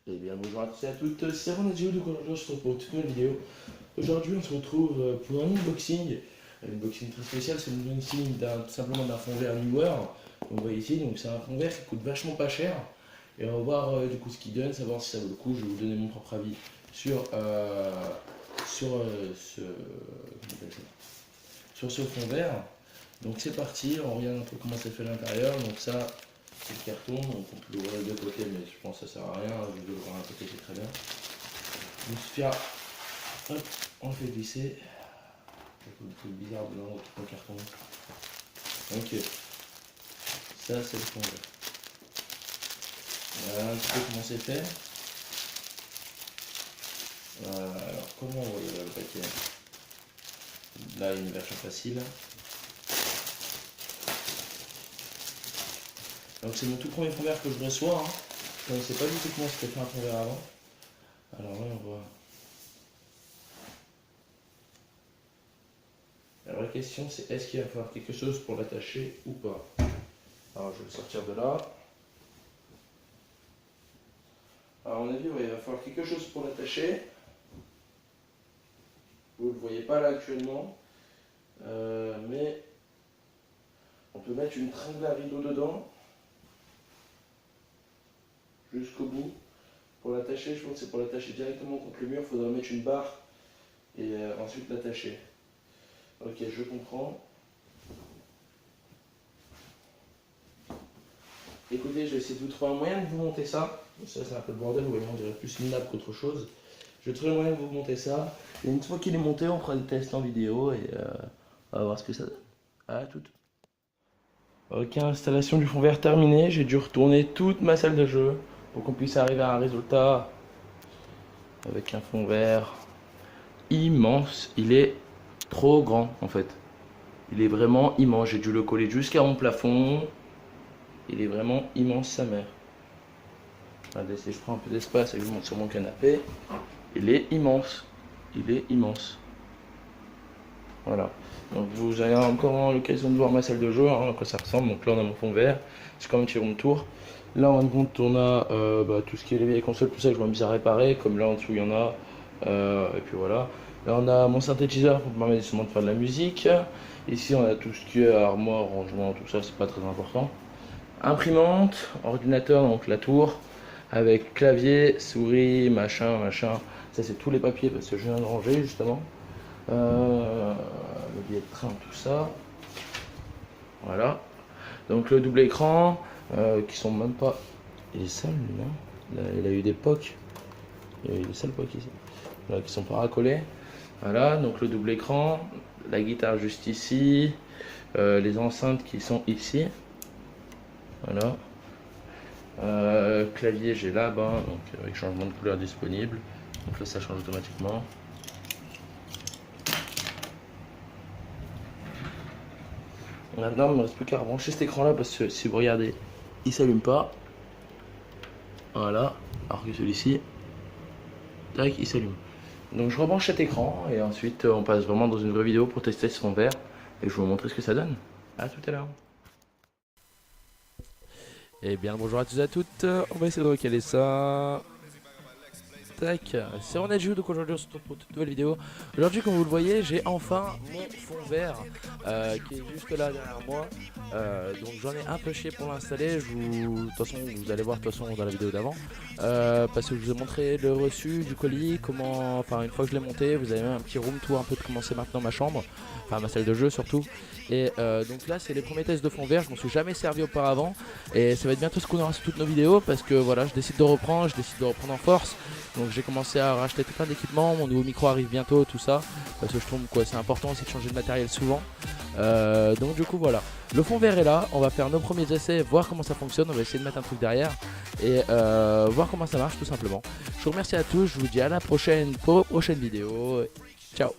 Et bien bonjour à tous et à toutes, c'est Ronaldo de aujourd'hui on se retrouve pour une toute nouvelle vidéo. Aujourd'hui on se retrouve pour un unboxing très spécial, c'est un unboxing tout simplement d'un fond vert Newer. Donc vous voyez ici, donc c'est un fond vert qui coûte vachement pas cher. Et on va voir du coup ce qu'il donne, savoir si ça vaut le coup. Je vais vous donner mon propre avis sur ce fond vert. Donc c'est parti, on regarde un peu comment c'est fait à l'intérieur. Donc ça, c'est le carton, donc on peut l'ouvrir des deux côtés, mais je pense que ça sert à rien. Je vais l'ouvrir un côté, c'est très bien. Il suffira, hop, on le fait glisser. C'est un peu bizarre de l'autre le carton. Ok, ça c'est le fond vert. Voilà un petit peu comment c'est fait. Alors comment on voit le paquet? Là une version facile. Donc c'est mon tout premier fond vert que je reçois. Hein. Je ne connaissais pas du tout comment c'était fait un fond vert avant. Alors là on voit. La vraie question c'est est-ce qu'il va falloir quelque chose pour l'attacher ou pas. Alors je vais le sortir de là. Alors à mon avis ouais, il va falloir quelque chose pour l'attacher. Vous ne le voyez pas là actuellement. Mais on peut mettre une tringle à rideau dedans. Jusqu'au bout. Pour l'attacher, je pense que c'est pour l'attacher directement contre le mur, il faudra mettre une barre et ensuite l'attacher. Ok, je comprends. Écoutez, je vais essayer de vous trouver un moyen de vous monter ça. Ça c'est un peu le bordel, vous voyez, on dirait plus une nappe qu'autre chose. Je vais trouver un moyen de vous monter ça. Et une fois qu'il est monté, on fera des tests en vidéo et on va voir ce que ça donne. À tout. Ok, installation du fond vert terminée. J'ai dû retourner toute ma salle de jeu pour qu'on puisse arriver à un résultat avec un fond vert immense. Il est trop grand en fait. Il est vraiment immense. J'ai dû le coller jusqu'à mon plafond. Il est vraiment immense sa mère. Regardez, si je prends un peu d'espace et que je monte sur mon canapé, il est immense. Il est immense. Voilà. Donc vous avez encore l'occasion de voir ma salle de jeu, hein, à quoi ça ressemble. Donc là on a mon fond vert. C'est quand même petit room tour. Là en compte on a tout ce qui est les vieilles consoles, tout ça je m'amuse à réparer. Comme là en dessous il y en a. Et puis voilà. Là on a mon synthétiseur pour me permettre justement de faire de la musique. Ici on a tout ce qui est armoire, rangement, tout ça, c'est pas très important. Imprimante, ordinateur, donc la tour, avec clavier, souris, machin. Ça c'est tous les papiers parce que je viens de ranger justement. Le billet de train, tout ça. Voilà. Donc le double écran, qui sont même pas. Il est sale lui, non? Il a eu des pocs. Il y a eu des sales pocs ici. Là, qui sont pas racolés. Voilà, donc le double écran, la guitare juste ici, les enceintes qui sont ici. Voilà. Clavier j'ai là-bas, donc avec changement de couleur disponible. Donc là ça change automatiquement. Maintenant il ne me reste plus qu'à rebrancher cet écran là parce que si vous regardez il s'allume pas. Voilà, alors que celui-ci, tac, il s'allume. Donc je rebranche cet écran et ensuite on passe vraiment dans une vraie vidéo pour tester ce fond vert et je vais vous montrer ce que ça donne. A tout à l'heure. Eh bien bonjour à tous et à toutes, on va essayer de recaler ça. Tac, c'est Ronaldo, donc aujourd'hui on se retrouve pour une nouvelle vidéo. Aujourd'hui comme vous le voyez j'ai enfin mon fond vert qui est juste là derrière moi. Donc j'en ai un peu chié pour l'installer, de toute façon vous allez voir de toute façon dans la vidéo d'avant. Parce que je vous ai montré le reçu du colis, comment, enfin une fois que je l'ai monté, vous avez même un petit room tour un peu de comment c'est maintenant ma chambre, enfin ma salle de jeu surtout. Et donc là c'est les premiers tests de fond vert, je m'en suis jamais servi auparavant. Et ça va être bientôt ce qu'on aura sur toutes nos vidéos parce que voilà je décide de reprendre en force. Donc j'ai commencé à racheter tout plein d'équipements, mon nouveau micro arrive bientôt, tout ça. Parce que je trouve que c'est important aussi de changer de matériel souvent. Donc du coup voilà, le fond vert est là, on va faire nos premiers essais, voir comment ça fonctionne, on va essayer de mettre un truc derrière. Et voir comment ça marche tout simplement. Je vous remercie à tous, je vous dis à la prochaine pour une prochaine vidéo. Ciao.